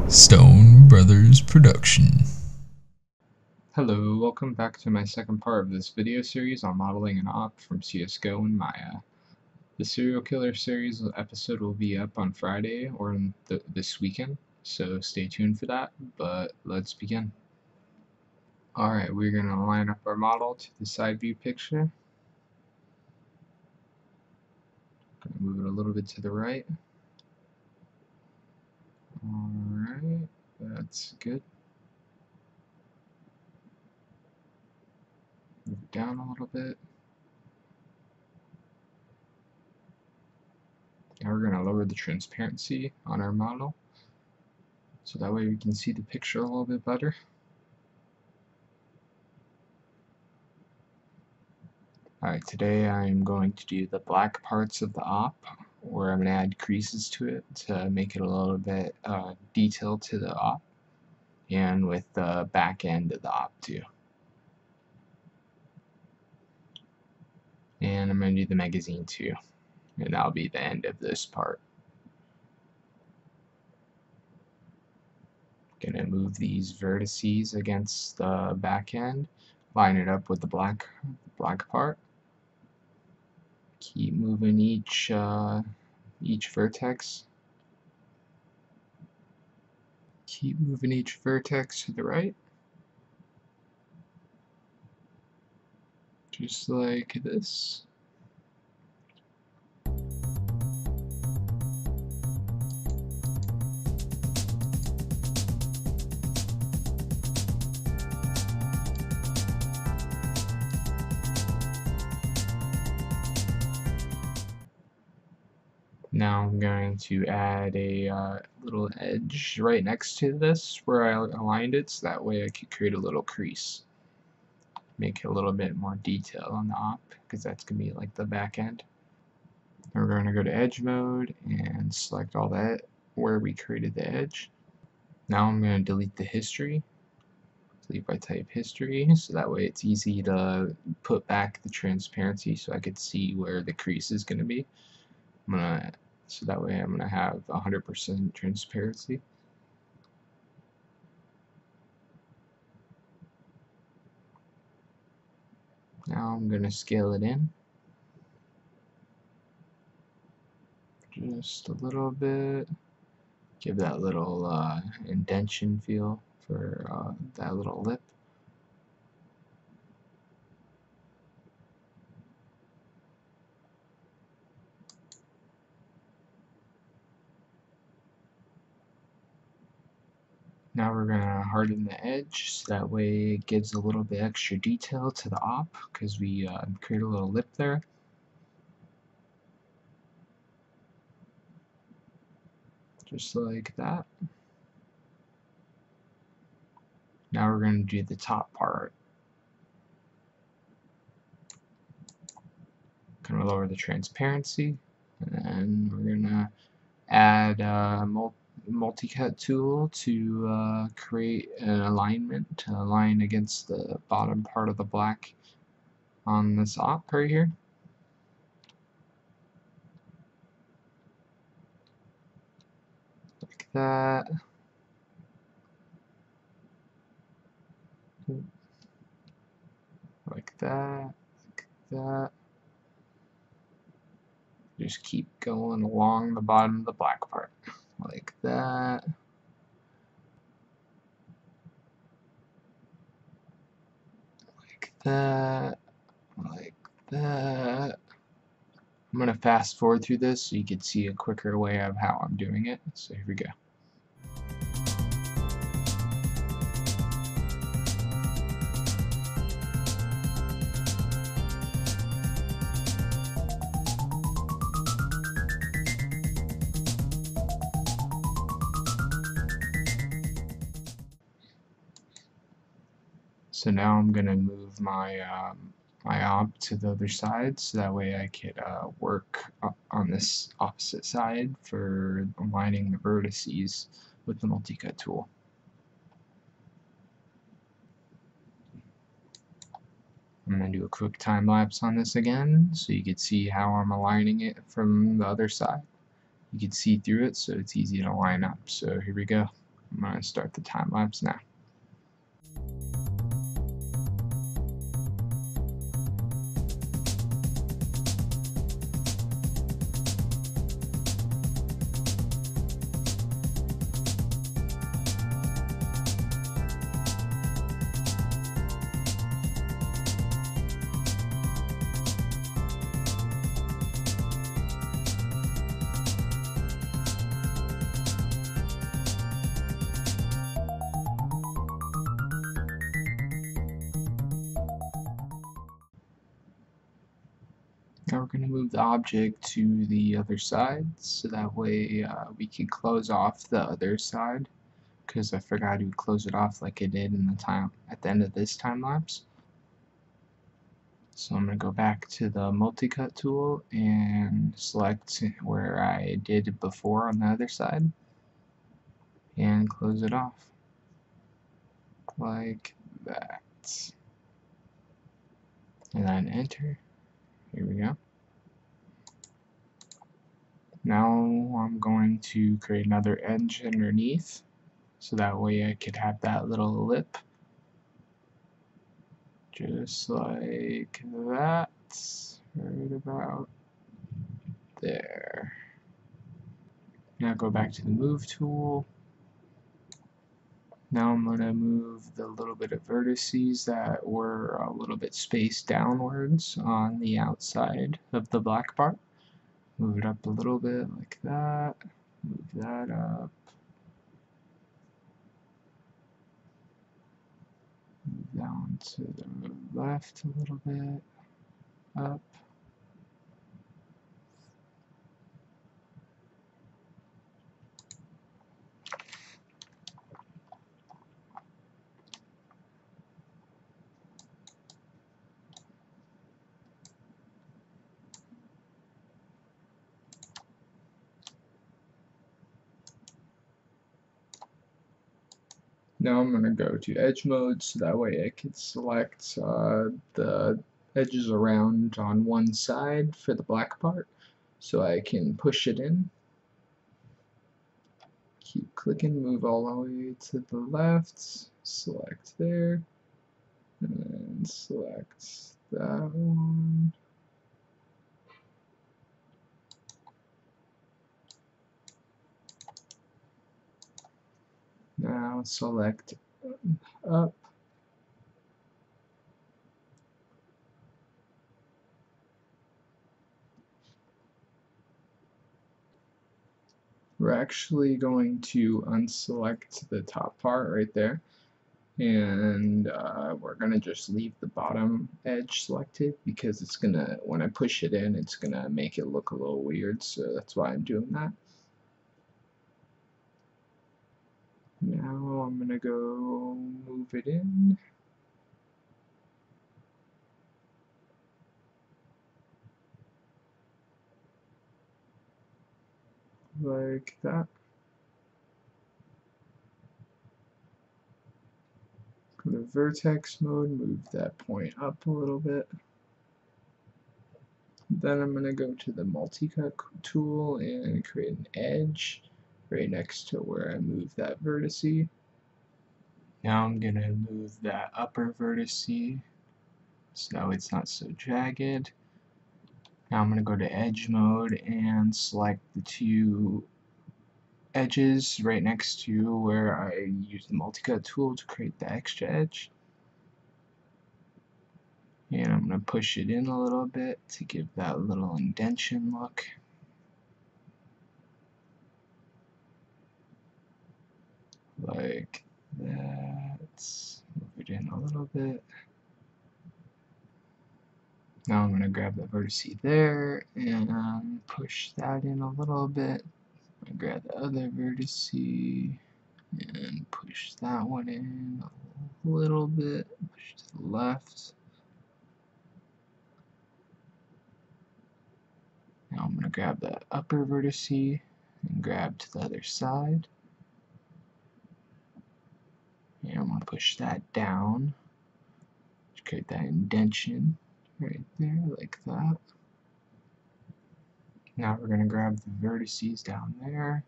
Stone Brothers Production. Hello, welcome back to my second part of this video series on modeling an op from CSGO and Maya. The serial killer series episode will be up on Friday or this weekend, so stay tuned for that, but let's begin. Alright, we're going to line up our model to the side view picture. Going to move it a little bit to the right. Alright, that's good. Move it down a little bit. Now we're going to lower the transparency on our model, so that way we can see the picture a little bit better. Alright, today I'm going to do the black parts of the op, where I'm going to add creases to it to make it a little bit detailed to the op, and with the back end of the op too. And I'm going to do the magazine too, and that'll be the end of this part. Gonna move these vertices against the back end, line it up with the black part. Keep moving each vertex. Keep moving each vertex to the right, just like this. Now I'm going to add a little edge right next to this where I aligned it, so that way I could create a little crease. Make it a little bit more detail on the op, because that's going to be like the back end. And we're going to go to edge mode and select all that where we created the edge. Now I'm going to delete the history. Delete by type history, so that way it's easy to put back the transparency so I could see where the crease is going to be. So that way I'm going to have 100% transparency. Now I'm going to scale it in just a little bit, give that little indentation feel for that little lip. Now we're going to harden the edge, so that way it gives a little bit extra detail to the op, because we create a little lip there. Just like that. Now we're going to do the top part. Kind of lower the transparency, and then we're going to add a multi-cut tool to create an alignment to align against the bottom part of the black on this op right here. Like that. Like that. Like that. Just keep going along the bottom of the black part. Like that. Like that. Like that. I'm going to fast forward through this so you can see a quicker way of how I'm doing it. So here we go. So now I'm going to move my my op to the other side, so that way I could work on this opposite side for aligning the vertices with the multi-cut tool. I'm going to do a quick time lapse on this again so you can see how I'm aligning it from the other side. You can see through it, so it's easy to line up. So here we go. I'm going to start the time lapse now. Now we're going to move the object to the other side, so that way we can close off the other side, because I forgot to close it off like I did in the time at the end of this time lapse. So I'm going to go back to the multi-cut tool and select where I did before on the other side and close it off like that, and then enter. Here we go. Now I'm going to create another edge underneath, so that way I could have that little lip, just like that, right about there. Now go back to the move tool. Now I'm going to move the little bit of vertices that were a little bit spaced downwards on the outside of the black part. Move it up a little bit like that. Move that up. Move down to the left a little bit. Up. Now I'm going to go to edge mode, so that way I can select the edges around on one side for the black part, so I can push it in. Keep clicking, move all the way to the left, select there, and select that one. Now select up. We're actually going to unselect the top part right there, and we're gonna just leave the bottom edge selected, because it's gonna, when I push it in, it's gonna make it look a little weird, so that's why I'm doing that. Now I'm gonna go move it in. Like that. Go to vertex mode, move that point up a little bit. Then I'm going to go to the multi-cut tool and create an edge right next to where I moved that vertice. Now I'm going to move that upper vertice so it's not so jagged. Now I'm going to go to edge mode and select the two edges right next to where I use the multi-cut tool to create the extra edge. And I'm going to push it in a little bit to give that little indentation look. Like that. Move it in a little bit. Now I'm going to grab the vertice there and push that in a little bit. I'm going to grab the other vertice and push that one in a little bit. Push to the left. Now I'm going to grab the upper vertice and grab to the other side. And I'm going to push that down to create that indentation right there, like that. Now we're going to grab the vertices down there,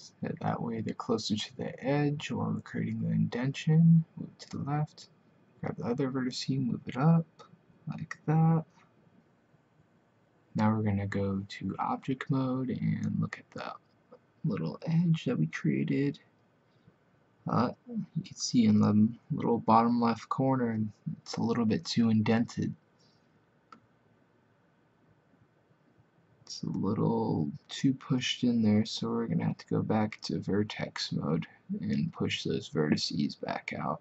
So that way they're closer to the edge while we're creating the indentation. Move to the left, grab the other vertex, move it up, like that. Now we're going to go to object mode and look at the little edge that we created. You can see in the little bottom left corner, it's a little bit too indented. It's a little too pushed in there, so we're going to have to go back to vertex mode and push those vertices back out.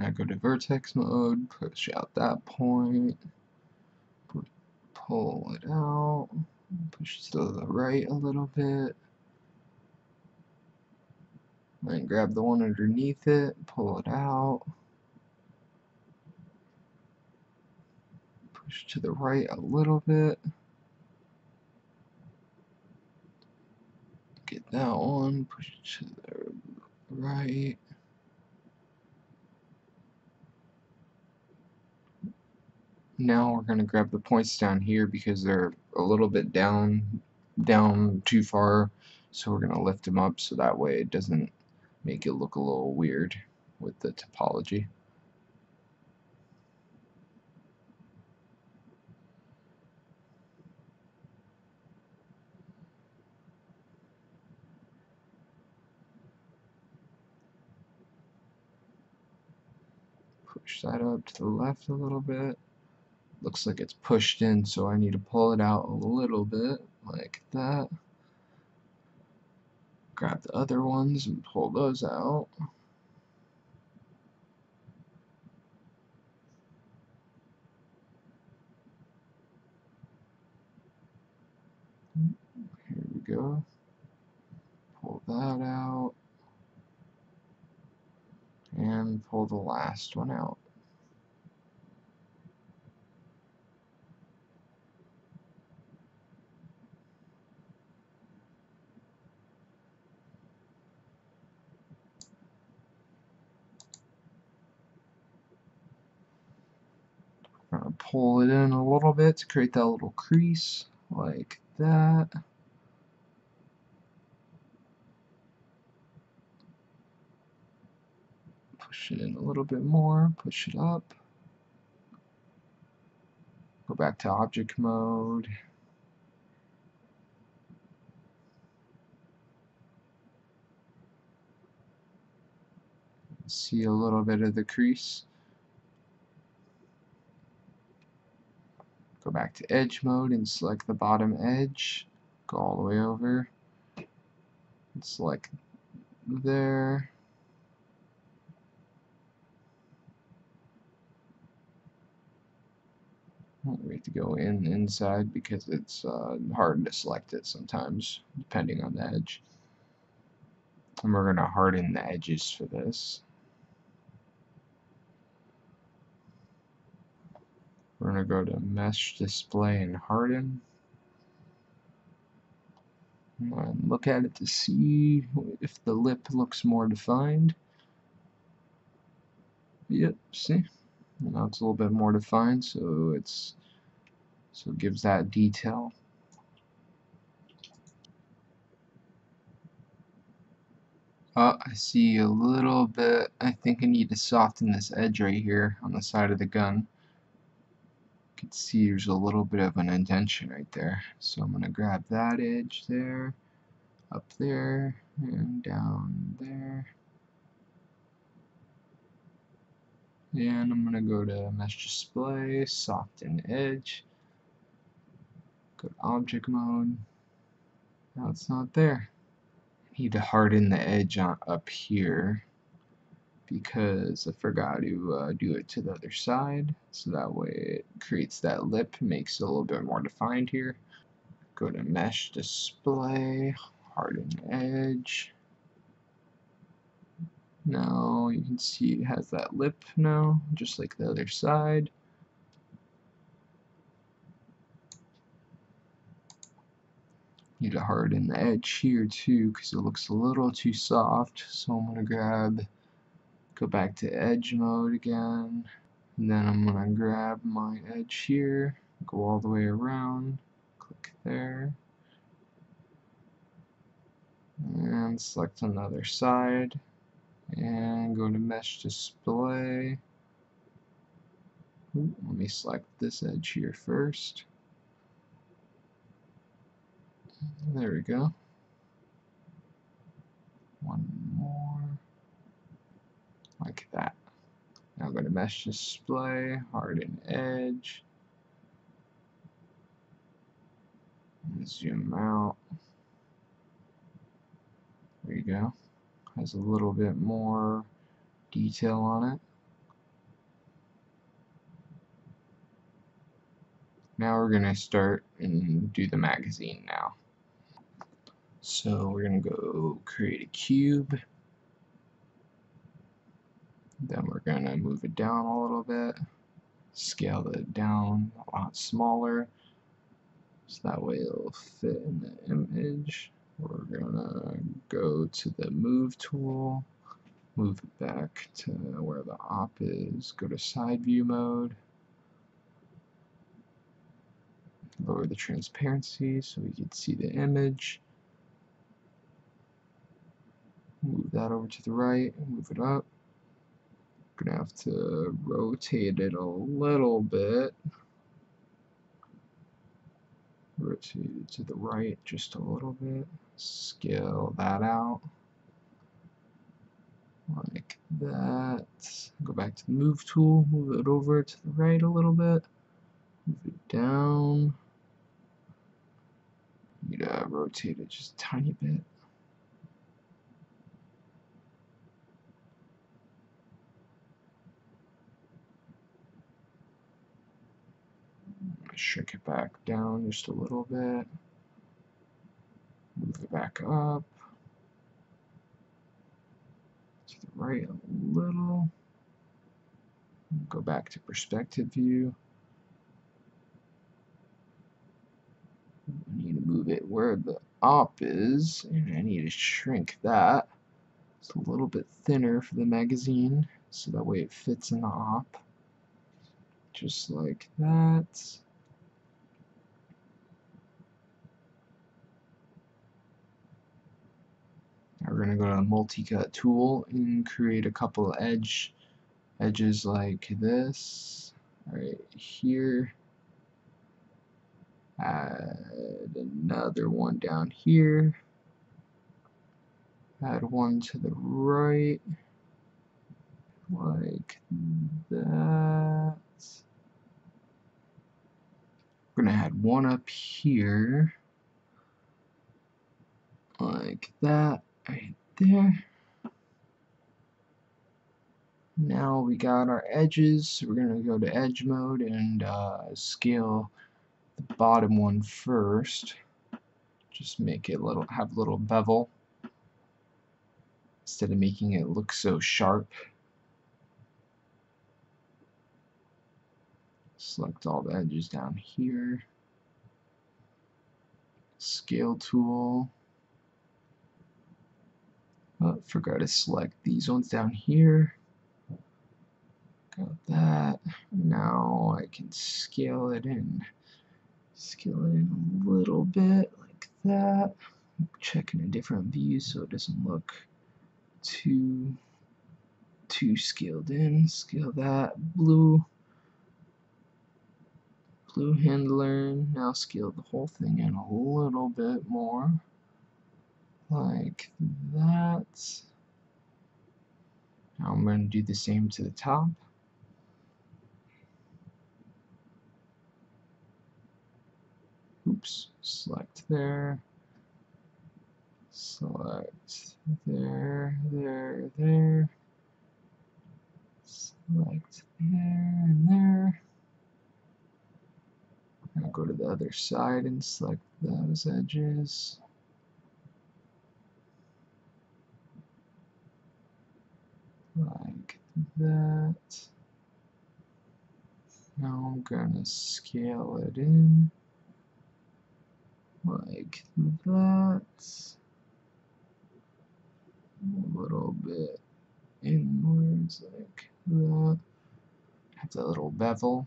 Now go to vertex mode, push out that point, pull it out, push to the right a little bit, then grab the one underneath it, pull it out, push to the right a little bit, get that one, push it to the right. Now we're going to grab the points down here because they're a little bit down too far, so we're going to lift them up so that way it doesn't make it look a little weird with the topology. Push that up to the left a little bit. Looks like it's pushed in, so I need to pull it out a little bit, like that. Grab the other ones and pull those out. Here we go. Pull that out. And pull the last one out. I'm going to pull it in a little bit to create that little crease, like that. Push it in a little bit more, push it up. Go back to object mode. See a little bit of the crease. Go back to edge mode and select the bottom edge. Go all the way over. And select there. We have to go inside because it's hard to select it sometimes, depending on the edge. And we're going to harden the edges for this. We're going to go to Mesh Display and Harden. And look at it to see if the lip looks more defined. Yep, see? Now it's a little bit more defined, so it gives that detail. I see a little bit. I think I need to soften this edge right here on the side of the gun. You can see there's a little bit of an indentation right there. So I'm going to grab that edge there, up there, and down there. And I'm going to go to Mesh Display, Soften Edge, go to Object Mode. Now it's not there. I need to harden the edge up here because I forgot to do it to the other side, so that way it creates that lip, makes it a little bit more defined here. Go to Mesh Display, Harden Edge. Now you can see it has that lip now, just like the other side. Need to harden the edge here too because it looks a little too soft, so I'm going to go back to edge mode again, and then I'm going to grab my edge here, go all the way around, click there, and select on the other side and go to mesh display. Ooh, let me select this edge here first. There we go. One more, like that. Now go to mesh display, harden edge, and zoom out. There you go. Has a little bit more detail on it. Now we're going to start and do the magazine now. So we're going to go create a cube. Then we're going to move it down a little bit. Scale it down a lot smaller. So that way it'll fit in the image. We're going to go to the move tool. Move it back to where the op is. Go to side view mode. Lower the transparency so we can see the image. Move that over to the right, move it up. Gonna have to rotate it a little bit. Rotate it to the right just a little bit. Scale that out. Like that. Go back to the move tool, move it over to the right a little bit. Move it down. Need to rotate it just a tiny bit. Shrink it back down just a little bit. Move it back up. To the right a little. Go back to perspective view. I need to move it where the op is, and I need to shrink that. It's a little bit thinner for the magazine, so that way it fits in the op. Just like that. Now we're going to go to the multi-cut tool and create a couple of edges like this. Right here. Add another one down here. Add one to the right. Like that. We're going to add one up here. Like that. Right there. Now we got our edges, so we're going to go to edge mode and scale the bottom one first. Just make it have a little bevel instead of making it look so sharp. Select all the edges down here. Scale tool. Oh, forgot to select these ones down here. Got that. Now I can scale it in. Scale it in a little bit like that. Check in a different view so it doesn't look too scaled in. Scale that. Blue handler. Now scale the whole thing in a little bit more. Like that. Now I'm going to do the same to the top. Oops, select there. Select there, there. Select there and there. Now go to the other side and select those edges. Like that. Now I'm gonna scale it in like that. A little bit inwards like that. Have that little bevel.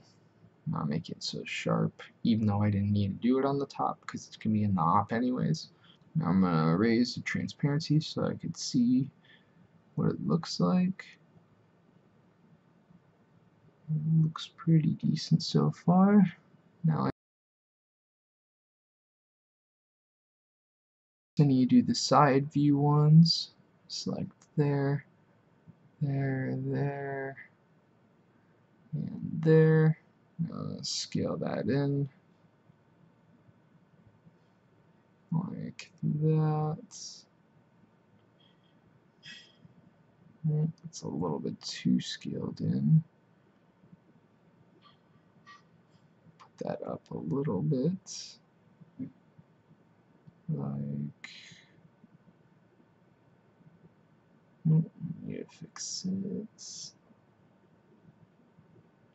Not make it so sharp, even though I didn't need to do it on the top because it's gonna be in the op anyways. Now I'm going to raise the transparency so I can see what it looks like. It looks pretty decent so far. Now I need to do the side view ones. Select there, there, there, and there. Scale that in like that. It's a little bit too scaled in. Put that up a little bit. Like, need to fix it.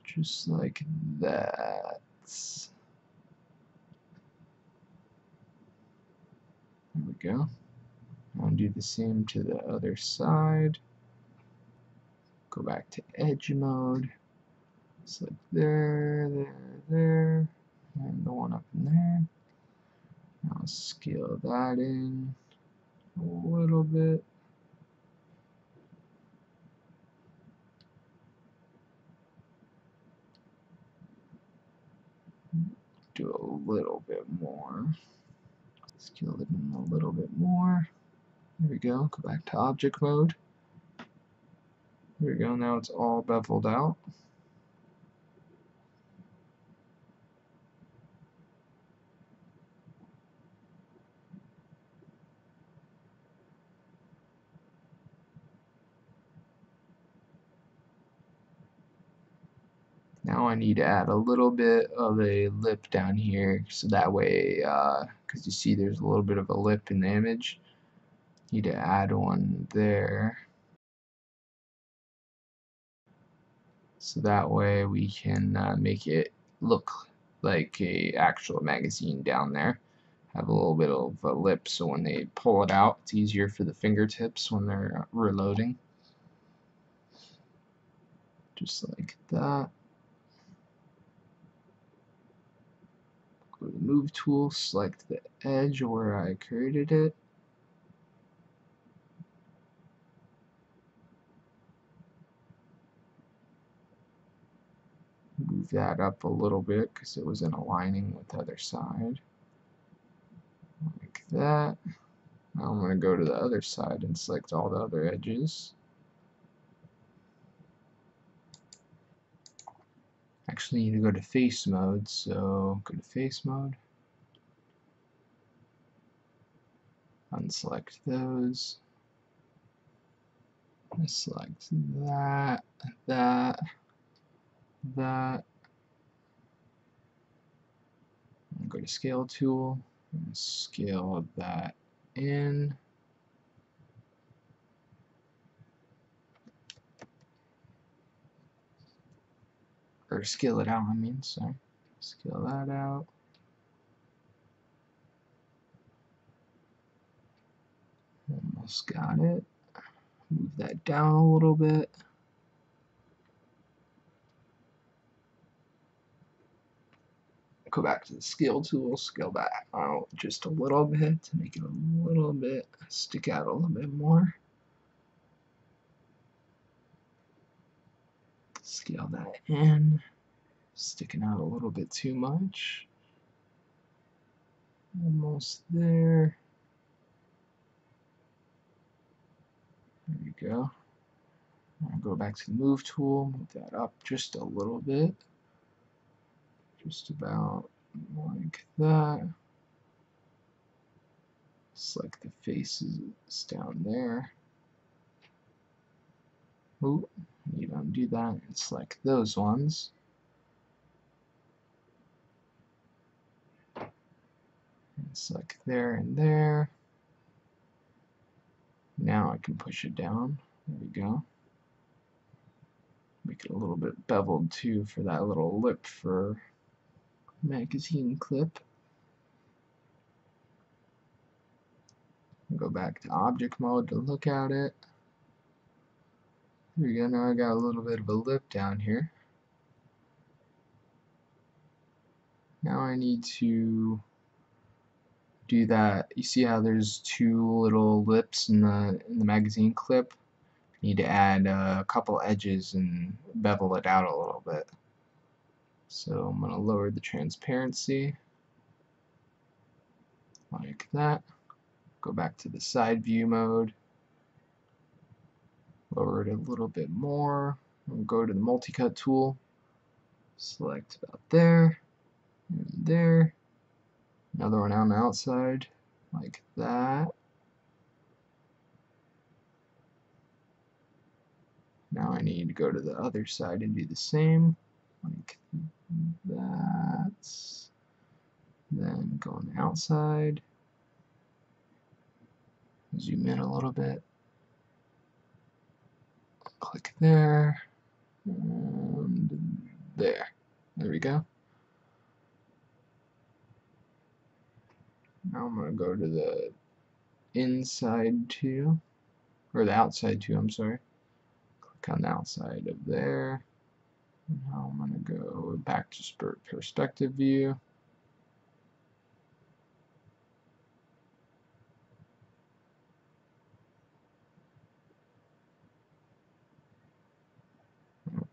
Just like that. There we go. I'll do the same to the other side. Go back to edge mode. Select there, there, there, and the one up in there. I'll scale that in a little bit. Do a little bit more. Scale it in a little bit more. There we go. Go back to object mode. There we go. Now it's all beveled out. Now I need to add a little bit of a lip down here, so that way, because you see there's a little bit of a lip in the image, need to add one there. So that way we can make it look like a actual magazine down there. Have a little bit of a lip so when they pull it out, it's easier for the fingertips when they're reloading. Just like that. Go to the move tool, select the edge where I created it. Move that up a little bit because it was in aligning with the other side. Like that. Now I'm going to go to the other side and select all the other edges. Actually need to go to face mode, so go to face mode. Unselect those. Select that, that, that. And go to scale tool and scale that in. Or scale it out, I mean, sorry. Scale that out. Almost got it. Move that down a little bit. Go back to the scale tool, scale that out just a little bit to make it a little bit stick out a little bit more. Scale that in, sticking out a little bit too much. Almost there. There we go. I'll go back to the move tool, move that up just a little bit. Just about like that. Select the faces down there. Ooh, need to undo that and select those ones. And select there and there. Now I can push it down. There we go. Make it a little bit beveled too for that little lip for magazine clip. Go back to object mode to look at it. There we go. Now I got a little bit of a lip down here. Now I need to do that, you see how there's two little lips in the magazine clip? You need to add a couple edges and bevel it out a little bit. So I'm going to lower the transparency like that. Go back to the side view mode. Lower it a little bit more. We'll go to the multi-cut tool. Select about there and there. Another one on the outside like that. Now I need to go to the other side and do the same like that. Then go on the outside. Zoom in a little bit. Click there. And there. There we go. Now I'm going to go to the inside too, or the outside too, I'm sorry. Click on the outside of there. Now I'm going to go back to perspective view.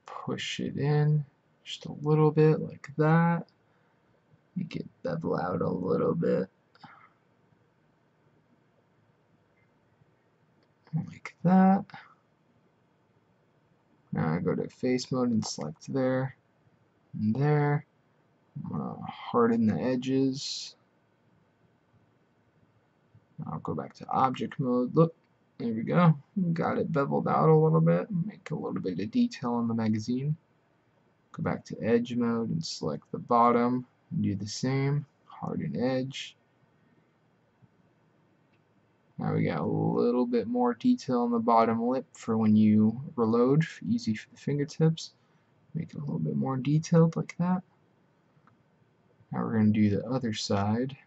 Push it in just a little bit like that. Make it bevel out a little bit like that. Now I go to face mode and select there and there. I'm going to harden the edges. I'll go back to object mode. Look, there we go. Got it beveled out a little bit. Make a little bit of detail on the magazine. Go back to edge mode and select the bottom and do the same. Harden edge. Now we got a little bit more detail on the bottom lip for when you reload. Easy for the fingertips. Make it a little bit more detailed like that. Now we're going to do the other side.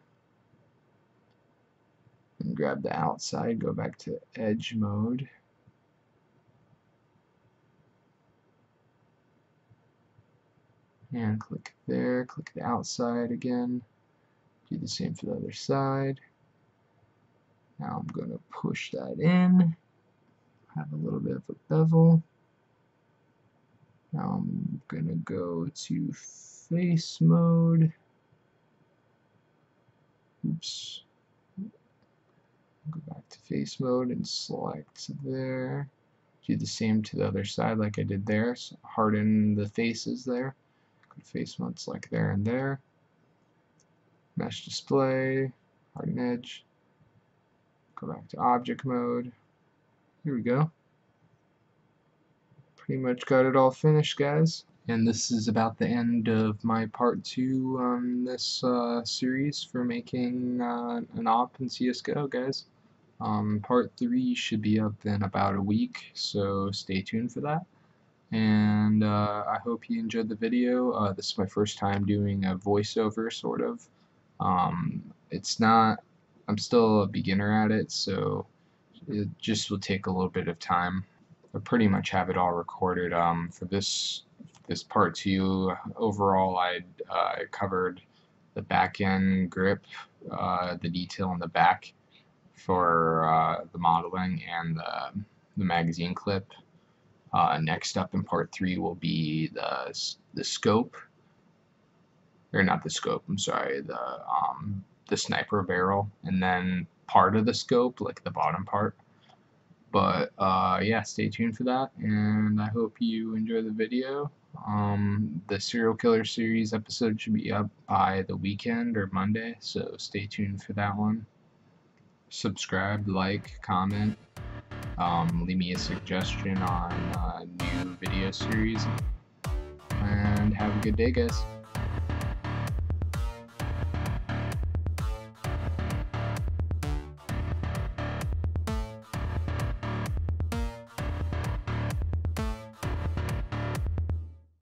And grab the outside, go back to edge mode. And click there, click the outside again. Do the same for the other side. Now I'm going to push that in. Have a little bit of a bevel. Now I'm going to go to face mode. Oops. Go back to face mode and select there. Do the same to the other side like I did there. So harden the faces there. Go to face mode, select there and there. Mesh display, harden edge. Go back to object mode. Here we go. Pretty much got it all finished, guys. And this is about the end of my part 2 on this series for making an AWP in CSGO, guys. Part 3 should be up in about a week, so stay tuned for that. And I hope you enjoyed the video. This is my first time doing a voiceover, sort of. It's not, I'm still a beginner at it, so it just will take a little bit of time. I pretty much have it all recorded. For this part 2, overall I covered the back end grip, the detail in the back for the modeling, and the magazine clip. Next up in part 3 will be the scope, or not the scope, I'm sorry, the sniper barrel, and then part of the scope, like the bottom part. But yeah, stay tuned for that, and I hope you enjoy the video. The serial killer series episode should be up by the weekend or Monday, so stay tuned for that one. Subscribe, like, comment, leave me a suggestion on a new video series, and have a good day, guys.